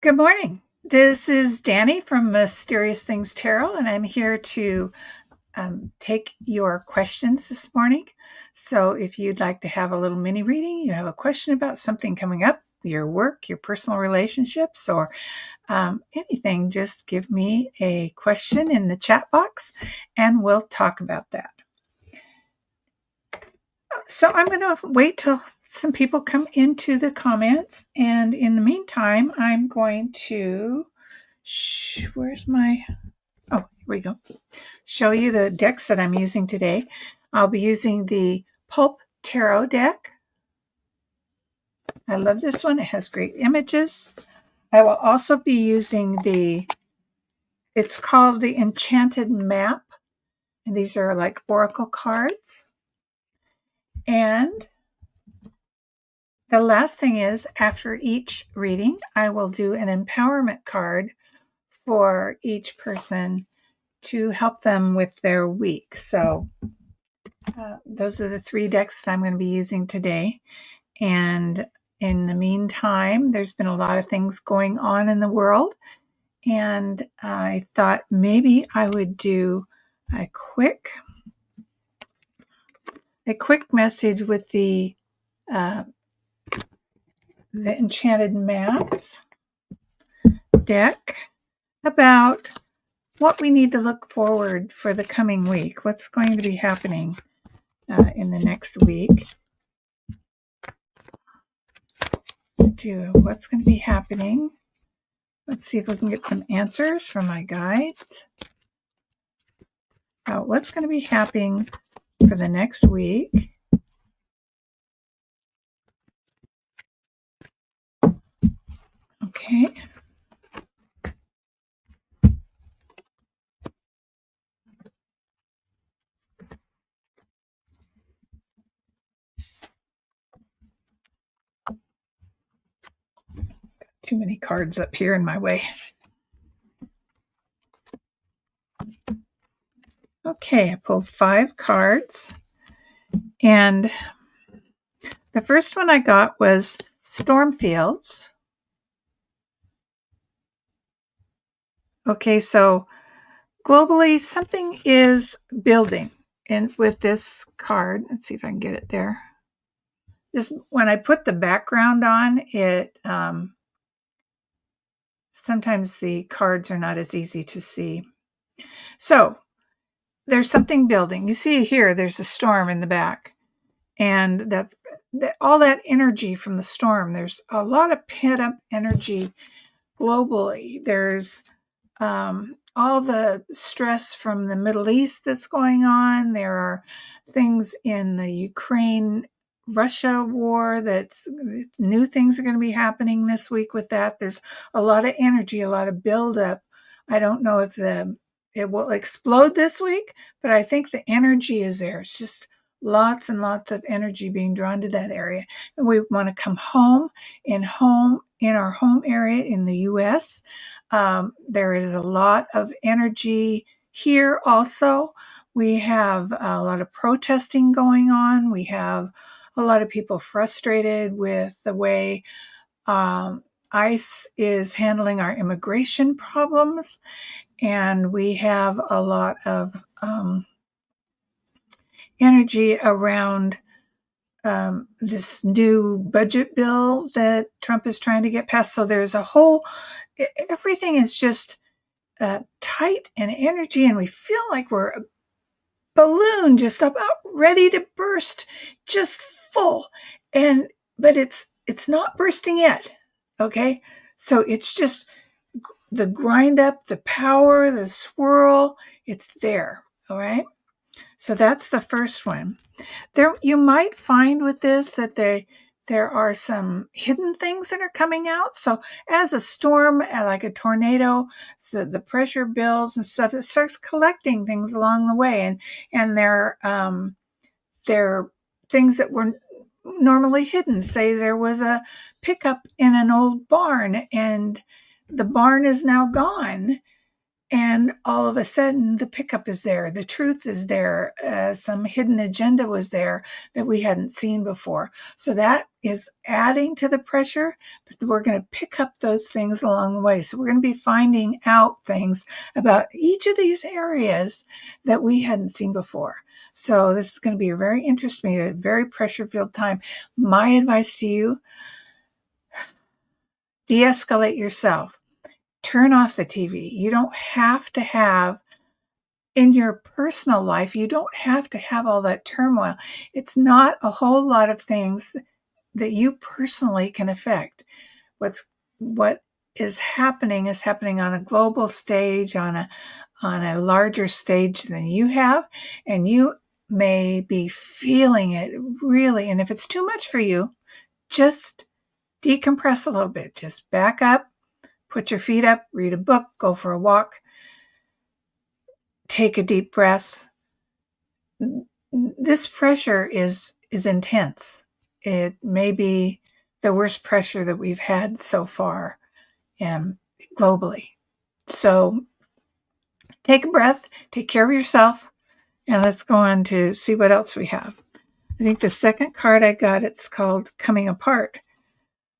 Good morning. This is Danny from Mysterious Things Tarot, and I'm here to take your questions this morning. So, if you'd like to have a little mini reading, you have a question about something coming up, your work, your personal relationships, or anything, just give me a question in the chat box and we'll talk about that. So, I'm going to wait till some people come into the comments, and in the meantime, I'm going to where's my here we go. Show you the decks that I'm using today. I'll be using the Pulp Tarot deck. I love this one. It has great images. I will also be using it's called the Enchanted Map. And these are like oracle cards. And the last thing is, after each reading, I will do an empowerment card for each person to help them with their week. So those are the three decks that I'm going to be using today. And in the meantime, there's been a lot of things going on in the world. And I thought maybe I would do a quick message with the Enchanted Maps deck about what we need to look forward for the coming week. What's going to be happening in the next week. Let's do what's going to be happening. Let's see if we can get some answers from my guides about what's going to be happening for the next week. Okay. Too many cards up here in my way. Okay, I pulled 5 cards. And the first one I got was Stormfields. Okay, so globally, something is building. And with this card, let's see if I can get it there. When I put the background on, it sometimes the cards are not as easy to see. So there's something building. You see here, there's a storm in the back. And that's all that energy from the storm. There's a lot of pent up energy globally. There's all the stress from the Middle East that's going on. There are things in the Ukraine-Russia war that's new things are going to be happening this week with that. There's a lot of energy, a lot of buildup. I don't know if it will explode this week, but I think the energy is there. It's just lots and lots of energy being drawn to that area. And we want to come home in our home area in the U.S. There is a lot of energy here also. We have a lot of protesting going on. We have a lot of people frustrated with the way ICE is handling our immigration problems. And we have a lot of energy around this new budget bill that Trump is trying to get passed. So there's everything is just tight and energy, and we feel like we're a balloon just about ready to burst, just full. But it's not bursting yet. Okay, so it's just the grind up, the power, the swirl. It's there. All right. So that's the first one. There, you might find with this that there are some hidden things that are coming out. So as a storm, like a tornado, so the pressure builds and stuff, it starts collecting things along the way, and they're things that were normally hidden. Say there was a pickup in an old barn, and the barn is now gone. And all of a sudden, the pickup is there, the truth is there, some hidden agenda was there that we hadn't seen before. So that is adding to the pressure, but we're going to pick up those things along the way. So we're going to be finding out things about each of these areas that we hadn't seen before. So this is going to be a very interesting, a very pressure-filled time. My advice to you, de-escalate yourself. Turn off the TV. You don't have to have, in your personal life, you don't have to have all that turmoil. It's not a whole lot of things that you personally can affect. What is happening on a global stage, on a larger stage than you have, and you may be feeling it really. And if it's too much for you, just decompress a little bit. Just back up. Put your feet up, read a book, go for a walk, take a deep breath. This pressure is intense. It may be the worst pressure that we've had so far globally. So take a breath, take care of yourself, and let's go on to see what else we have. I think the second card I got, it's called Coming Apart.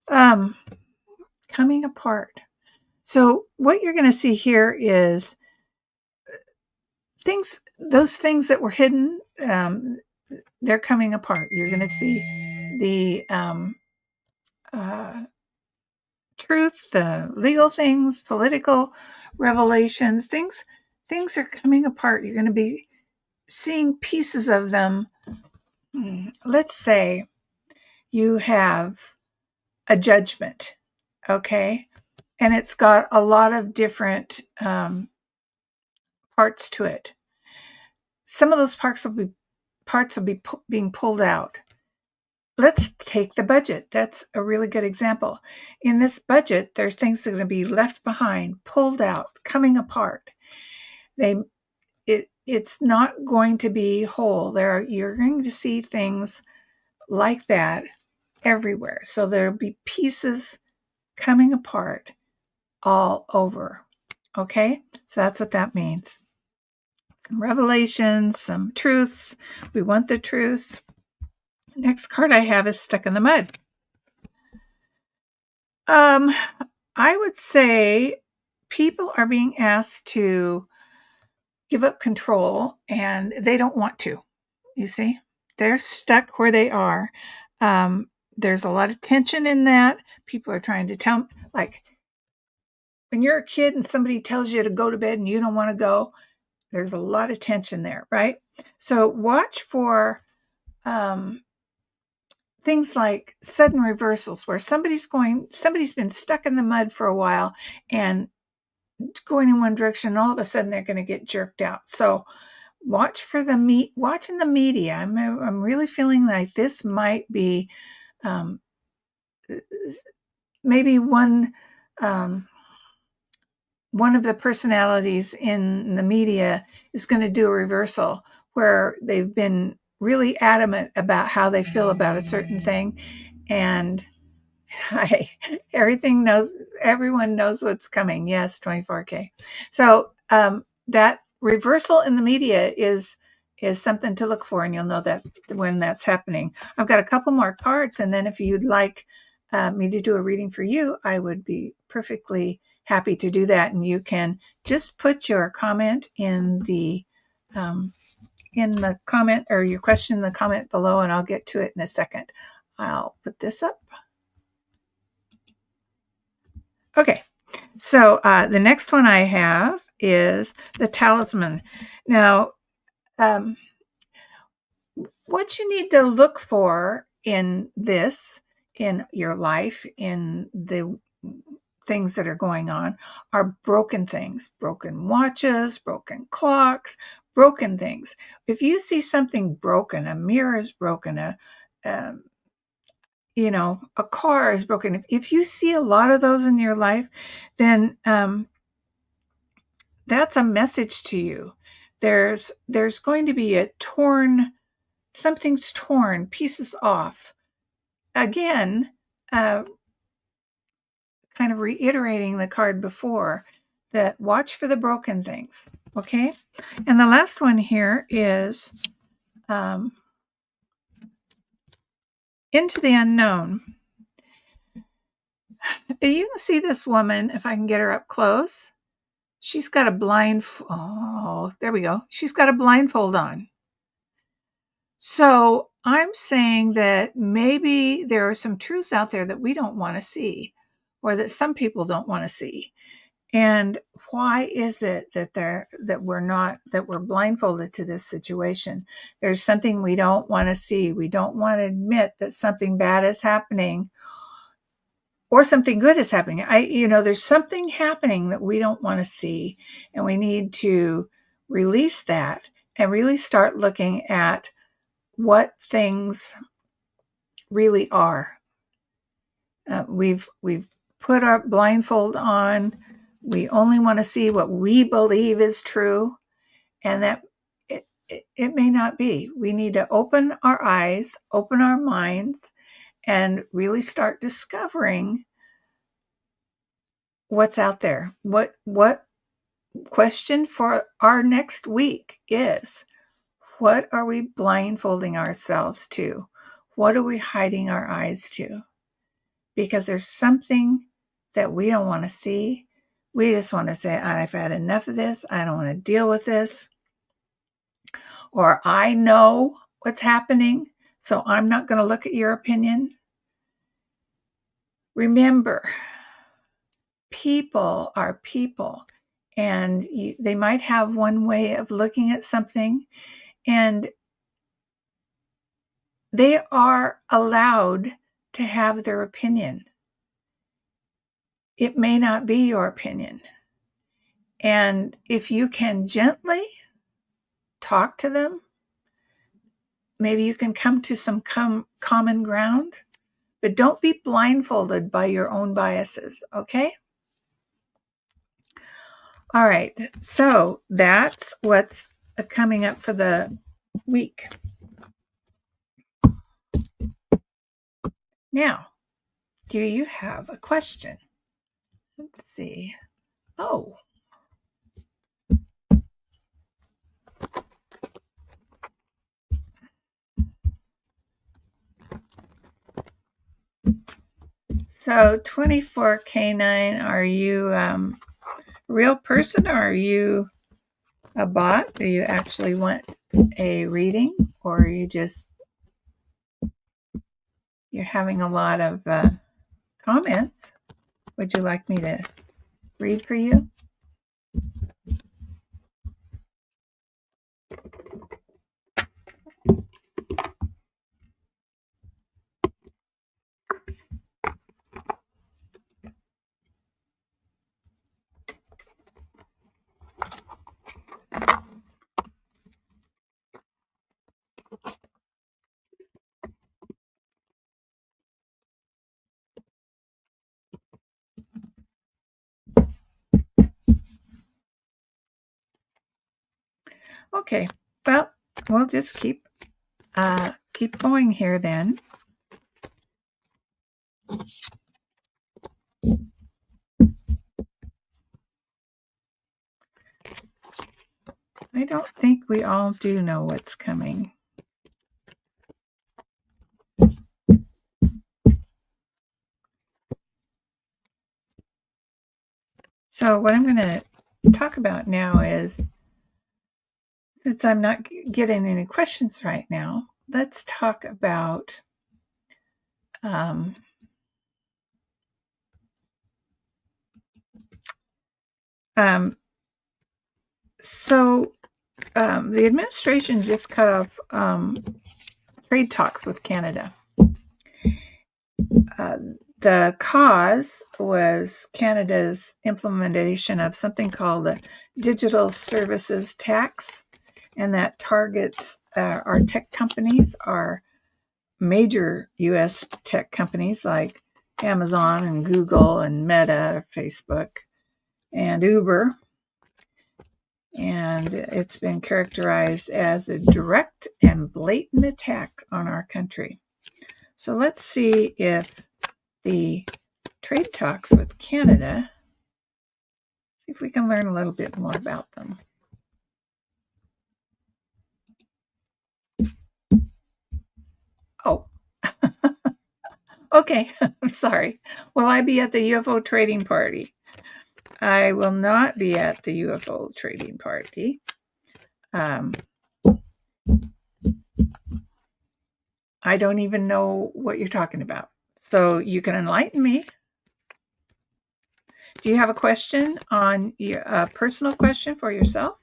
Coming Apart. So what you're going to see here is those things that were hidden, they're coming apart. You're going to see the truth, the legal things, political revelations, things are coming apart. You're going to be seeing pieces of them. Let's say you have a judgment, okay? And it's got a lot of different parts to it. Some of those parts will be being pulled out. Let's take the budget. That's a really good example. In this budget, there's things that are going to be left behind, pulled out, coming apart. It's not going to be whole. You're going to see things like that everywhere. So there'll be pieces coming apart all over. Okay? So that's what that means. Some revelations, some truths. We want the truths. Next card I have is Stuck in the Mud. I would say people are being asked to give up control and they don't want to. You see? They're stuck where they are. There's a lot of tension in that. People are trying to tell, like, when you're a kid and somebody tells you to go to bed and you don't want to go, there's a lot of tension there, right? So watch for things like sudden reversals where somebody's been stuck in the mud for a while and going in one direction, and all of a sudden they're going to get jerked out. So watch for watching the media. I'm really feeling like this might be maybe one of the personalities in the media is going to do a reversal where they've been really adamant about how they feel about a certain thing, and everyone knows what's coming. Yes, 24K. So that reversal in the media is something to look for, and you'll know that when that's happening. I've got a couple more cards, and then if you'd like me to do a reading for you, I would be perfectly happy to do that. And you can just put your comment in the comment, or your question in the comment below, and I'll get to it in a second. I'll put this up. Okay, so the next one I have is the Talisman. Now, what you need to look for in your life, in the things that are going on, are broken things, broken watches, broken clocks, broken things. If you see something broken, a mirror is broken, a car is broken. If you see a lot of those in your life, then that's a message to you. There's going to be something's torn, pieces off. Again, kind of reiterating the card before, that watch for the broken things. Okay. And the last one here is into the unknown. You can see this woman, if I can get her up close. She's got a there we go. She's got a blindfold on. So I'm saying that maybe there are some truths out there that we don't want to see, or that some people don't want to see. And why is it that we're blindfolded to this situation? There's something we don't want to see. We don't want to admit that something bad is happening or something good is happening. There's something happening that we don't want to see, and we need to release that and really start looking at what things really are. We've put our blindfold on. We only want to see what we believe is true, and that it may not be. We need to open our eyes, open our minds, and really start discovering what's out there. What question for our next week is, what are we blindfolding ourselves to? What are we hiding our eyes to? Because there's something that we don't want to see. We just want to say, I've had enough of this. I don't want to deal with this. Or I know what's happening, so I'm not going to look at your opinion. Remember, people are people, and they might have one way of looking at something, and they are allowed to have their opinion. It may not be your opinion. And if you can gently talk to them, maybe you can come to some common ground, but don't be blindfolded by your own biases, okay? All right, so that's what's coming up for the week. Now, do you have a question? Let's see. Oh. So 24K9, are you a real person, or are you a bot? Do you actually want a reading, or are you you're having a lot of comments? Would you like me to read for you? Okay, well, we'll just keep going here then. I don't think we all do know what's coming. So what I'm going to talk about now is, since I'm not getting any questions right now, let's talk about the administration just cut off trade talks with Canada. The cause was Canada's implementation of something called the Digital Services Tax, and that targets our tech companies, our major U.S. tech companies like Amazon and Google and Meta, Facebook, and Uber. And it's been characterized as a direct and blatant attack on our country. So let's see if the trade talks with Canada See if we can learn a little bit more about them. Oh, okay. I'm sorry. Will I be at the UFO trading party? I will not be at the UFO trading party. I don't even know what you're talking about. So you can enlighten me. Do you have a question on your personal question for yourself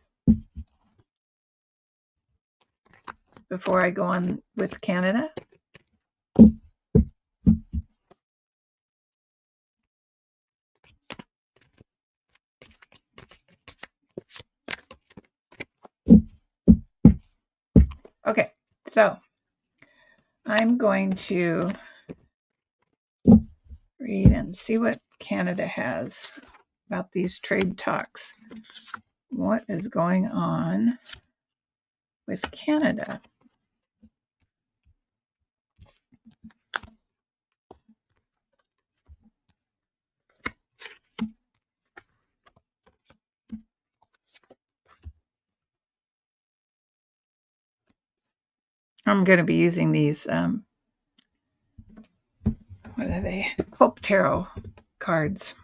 before I go on with Canada? Okay, so I'm going to read and see what Canada has about these trade talks. What is going on with Canada? I'm going to be using these, what are they? Hope Tarot cards.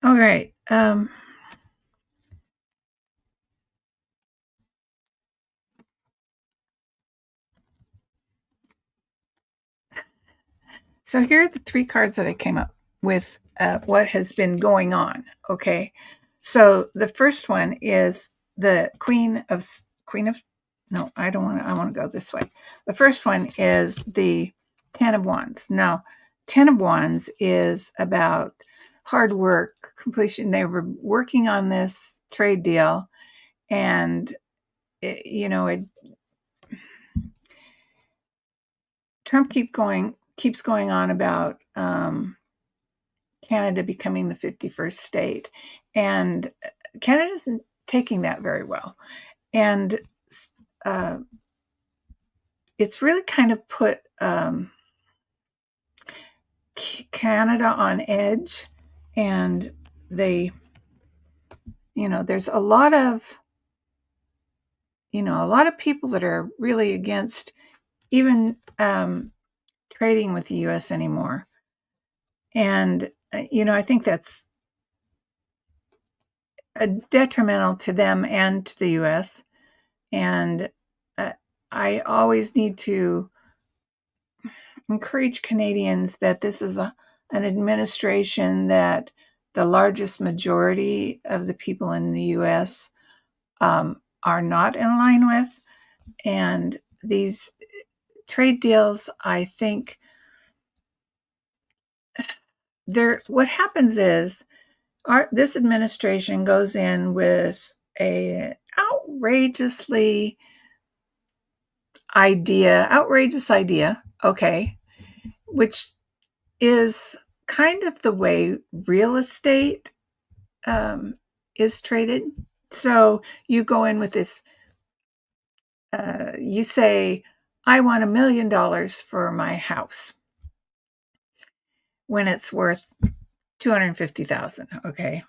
All right. So here are the 3 cards that I came up with, what has been going on. Okay. So the first one is the no, I don't want to, I want to go this way. The first one is the 10 of Wands. Now, 10 of Wands is about hard work, completion. They were working on this trade deal, and Trump keeps going on about Canada becoming the 51st state, and Canada isn't taking that very well, and it's really kind of put Canada on edge, and there's a lot of people that are really against even trading with the U.S. anymore. And, I think that's detrimental to them and to the U.S. And I always need to encourage Canadians that this is an administration that the largest majority of the people in the U.S. Are not in line with. And these trade deals, I think, what happens is this administration goes in with a outrageous idea, okay, which is kind of the way real estate is traded. So you go in with this, you say, I want $1 million for my house when it's worth $250,000, okay?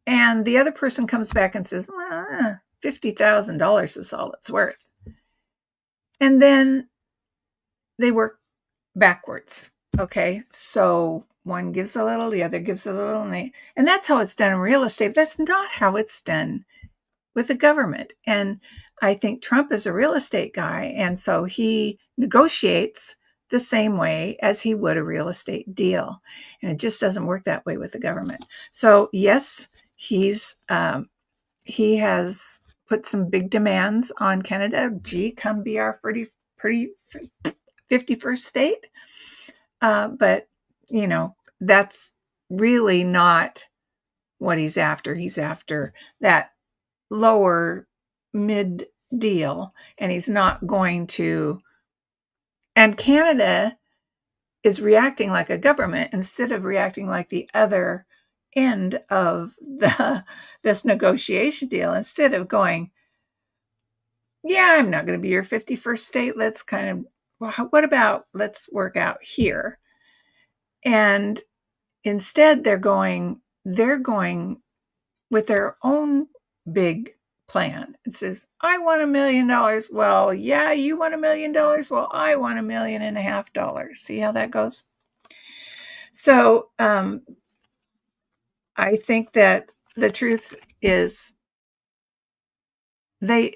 And the other person comes back and says, well, $50,000 is all it's worth. And then they work backwards, okay? So one gives a little, the other gives a little, and that's how it's done in real estate. That's not how it's done with the government. And I think Trump is a real estate guy, and so he negotiates the same way as he would a real estate deal. And it just doesn't work that way with the government. So yes, he has put some big demands on Canada. Gee, come be our pretty 51st state. But, that's really not what he's after. He's after that lower mid deal, and he's not going to. And Canada is reacting like a government instead of reacting like the other end of this negotiation deal. Instead of going, yeah, I'm not going to be your 51st state. Let's kind of, what about let's work out here? And instead they're going with their own big plan. It says, I want $1 million. Well, yeah, you want $1 million. Well, I want $1.5 million. See how that goes? So I think that the truth is that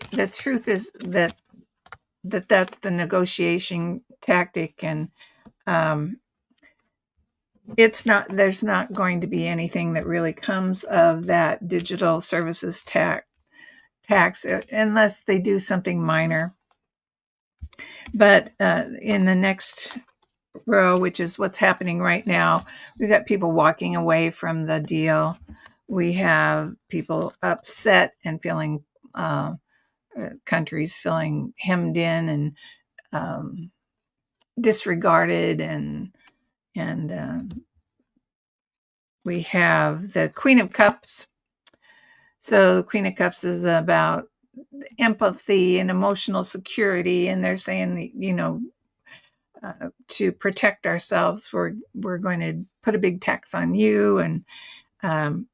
that's the negotiation tactic, and there's not going to be anything that really comes of that digital services tax unless they do something minor. But in the next row, which is what's happening right now, we've got people walking away from the deal. We have people upset and feeling countries feeling hemmed in and disregarded, and we have the Queen of Cups. So the Queen of Cups is about empathy and emotional security, and they're saying, to protect ourselves, we're going to put a big tax on you, and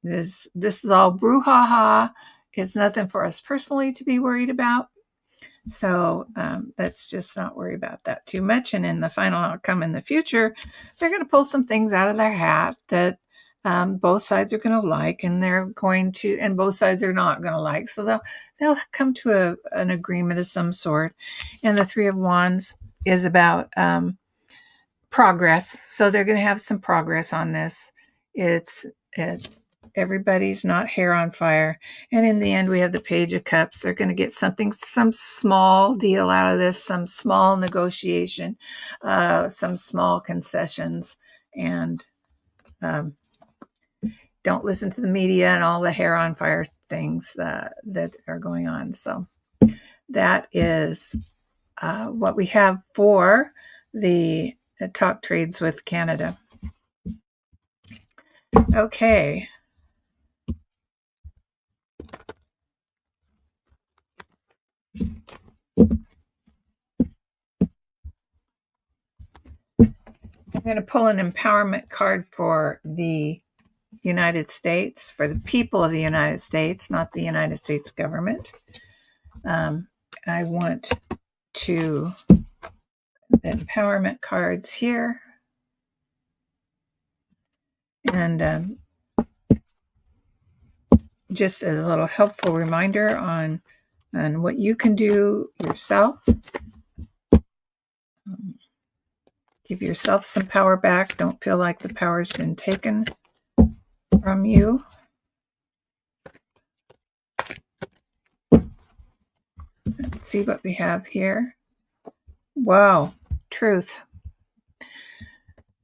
this is all brouhaha. It's nothing for us personally to be worried about. So let's just not worry about that too much. And in the final outcome in the future, they're going to pull some things out of their hat that both sides are going to like, and both sides are not going to like. So they'll come to an agreement of some sort. And the Three of Wands is about progress. So they're going to have some progress on this. It's everybody's not hair on fire. And in the end, we have the Page of Cups. They're going to get some small deal out of this, some small negotiation, some small concessions, and don't listen to the media and all the hair on fire things that are going on. So that is what we have for the talk trades with Canada. Okay. I'm going to pull an empowerment card for the United States, for the people of the United States, not the United States government. I want the empowerment cards here. And just a little helpful reminder on what you can do yourself. Give yourself some power back. Don't feel like the power's been taken from you. Let's see what we have here. Wow, truth.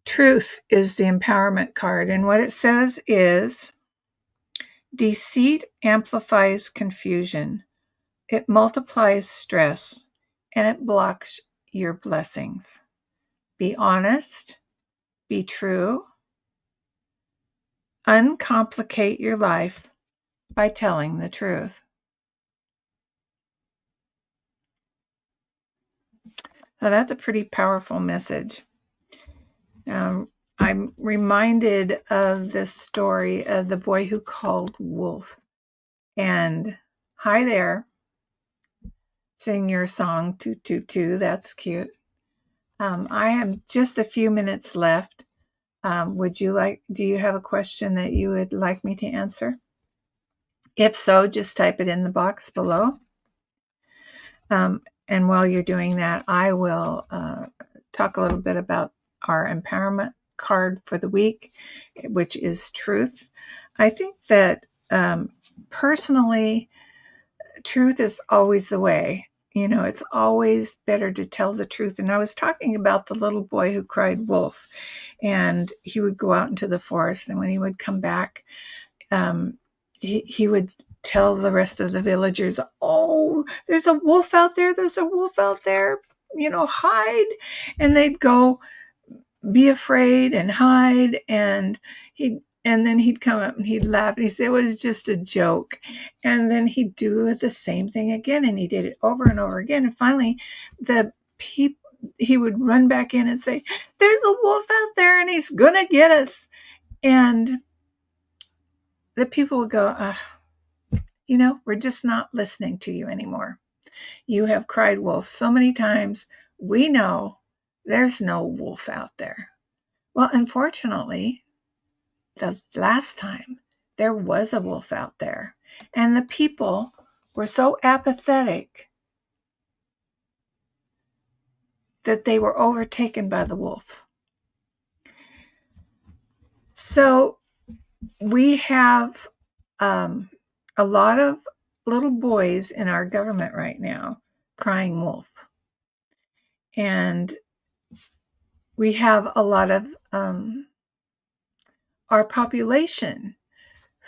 Truth is the empowerment card, and what it says is, deceit amplifies confusion. It multiplies stress, and it blocks your blessings. Be honest, be true, uncomplicate your life by telling the truth. So that's a pretty powerful message. I'm reminded of the story of the boy who called wolf. And hi there, sing your song, toot, toot, toot. That's cute. I have just a few minutes left. Do you have a question that you would like me to answer? If so, just type it in the box below. And while you're doing that, I will talk a little bit about our empowerment card for the week, which is truth. I think that personally, truth is always the way. It's always better to tell the truth. And I was talking about the little boy who cried wolf, and he would go out into the forest, and when he would come back, he would tell the rest of the villagers, oh, there's a wolf out there, hide. And they'd go be afraid and hide, and then he'd come up and he'd laugh and he'd say it was just a joke. And then he'd do the same thing again, and he did it over and over again. And finally, he would run back in and say, there's a wolf out there and he's gonna get us. And the people would go, we're just not listening to you anymore. You have cried wolf so many times. We know there's no wolf out there. Well, unfortunately, the last time there was a wolf out there, and the people were so apathetic that they were overtaken by the wolf. So we have a lot of little boys in our government right now crying wolf. And we have a lot of our population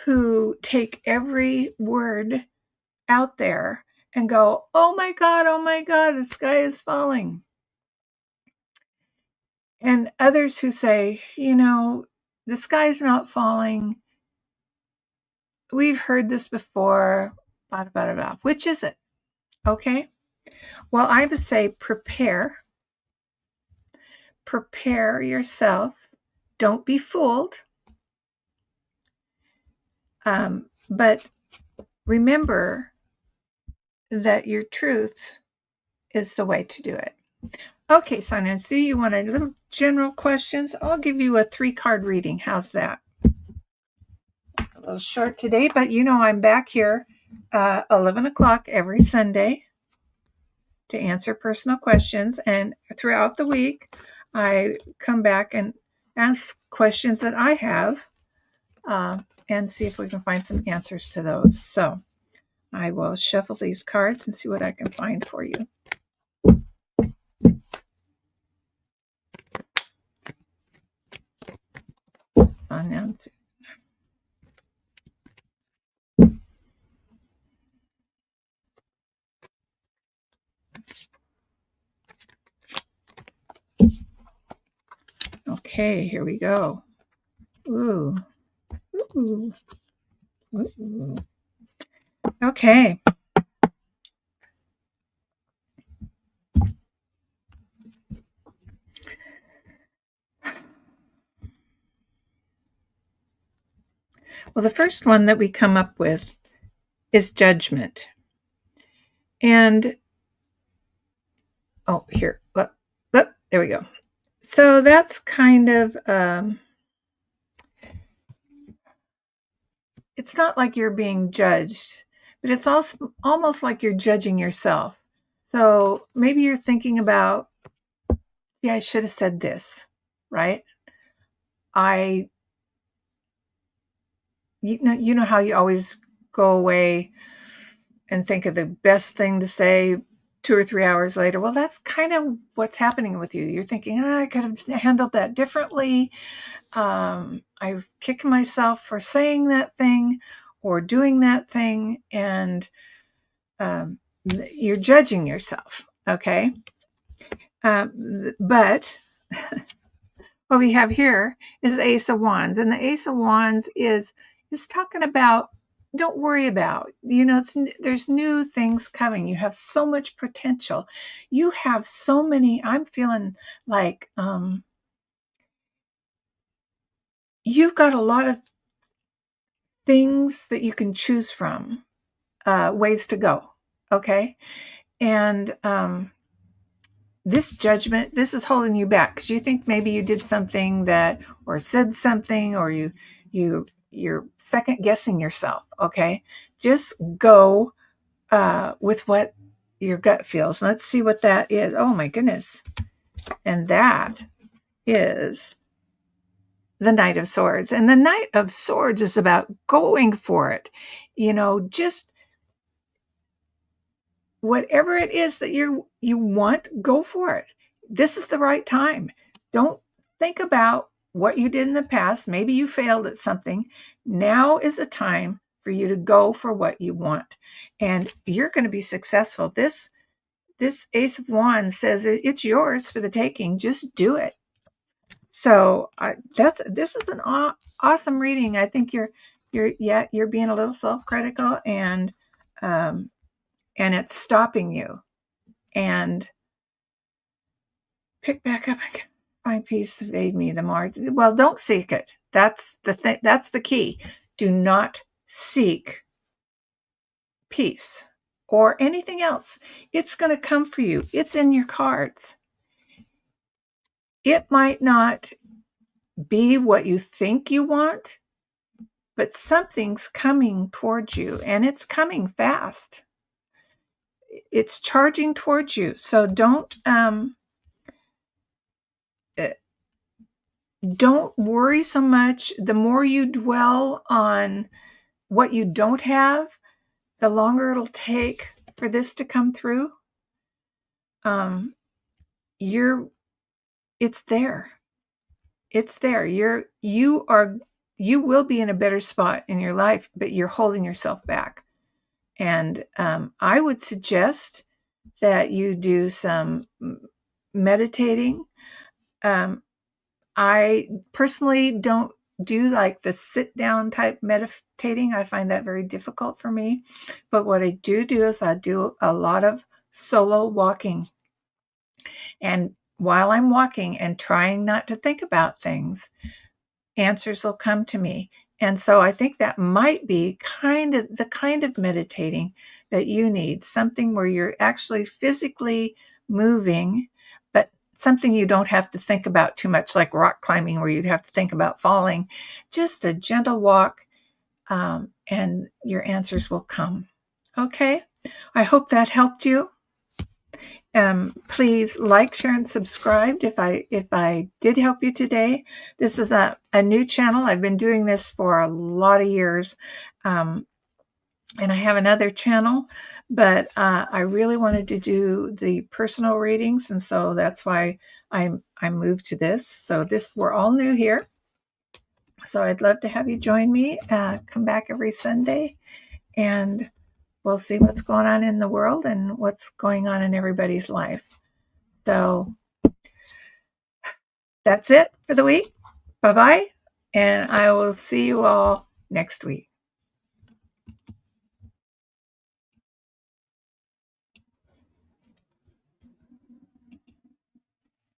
who take every word out there and go, oh my God, the sky is falling. And others who say, the sky's not falling. We've heard this before, blah, blah, blah, blah. Which is it? Okay. Well, I would say prepare yourself. Don't be fooled. But remember that your truth is the way to do it. Okay, Sonia, so you want a little general questions? I'll give you a 3-card reading. How's that? A little short today, but I'm back here 11 o'clock every Sunday to answer personal questions. And throughout the week, I come back and ask questions that I have and see if we can find some answers to those. So I will shuffle these cards and see what I can find for you. Okay, here we go. Ooh. Ooh. Ooh. Okay. Well, the first one that we come up with is judgment. And, here. There we go. So that's kind of, it's not like you're being judged, but it's also almost like you're judging yourself. So maybe you're thinking about, yeah, I should have said this, right? You know how you always go away and think of the best thing to say 2 or 3 hours later. Well, that's kind of what's happening with you. You're thinking, I could have handled that differently. I've kicked myself for saying that thing or doing that thing, and you're judging yourself, okay? But what we have here is the Ace of Wands, and the Ace of Wands is talking about, don't worry about, there's new things coming. You have so much potential. You have so many, I'm feeling like you've got a lot of things that you can choose from, ways to go, okay? And this judgment, this is holding you back because you think maybe you did something that, or said something, or you're second guessing yourself, okay? Just go with what your gut feels. Let's see what that is. Oh my goodness. And that is the Knight of Swords. And the Knight of Swords is about going for it. Just whatever it is that you want, go for it. This is the right time. Don't think about what you did in the past. Maybe you failed at something. Now is the time for you to go for what you want, and you're going to be successful. This Ace of Wands says it's yours for the taking. Just do it. So this is an awesome reading. I think you're being a little self-critical, and it's stopping you. And pick back up again. Find peace, evade me, the Mars. Well, don't seek it. That's the thing. That's the key. Do not seek peace or anything else. It's going to come for you. It's in your cards. It might not be what you think you want, but something's coming towards you, and it's coming fast. It's charging towards you. So don't worry so much. The more you dwell on what you don't have, the longer it'll take for this to come through. It's there. It's there. You will be in a better spot in your life, but you're holding yourself back. And I would suggest that you do some meditating. I personally don't do like the sit down type meditating. I find that very difficult for me. But what I do is I do a lot of solo walking. And while I'm walking and trying not to think about things, answers will come to me. And so I think that might be the kind of meditating that you need, something where you're actually physically moving, but something you don't have to think about too much, like rock climbing, where you'd have to think about falling. Just a gentle walk, and your answers will come. Okay? I hope that helped you. Please like, share, and subscribe if I did help you today. This is a new channel. I've been doing this for a lot of years, and I have another channel, but I really wanted to do the personal readings, and so that's why I moved to this. So we're all new here. So I'd love to have you join me. Come back every Sunday, and we'll see what's going on in the world and what's going on in everybody's life. So that's it for the week. Bye-bye. And I will see you all next week.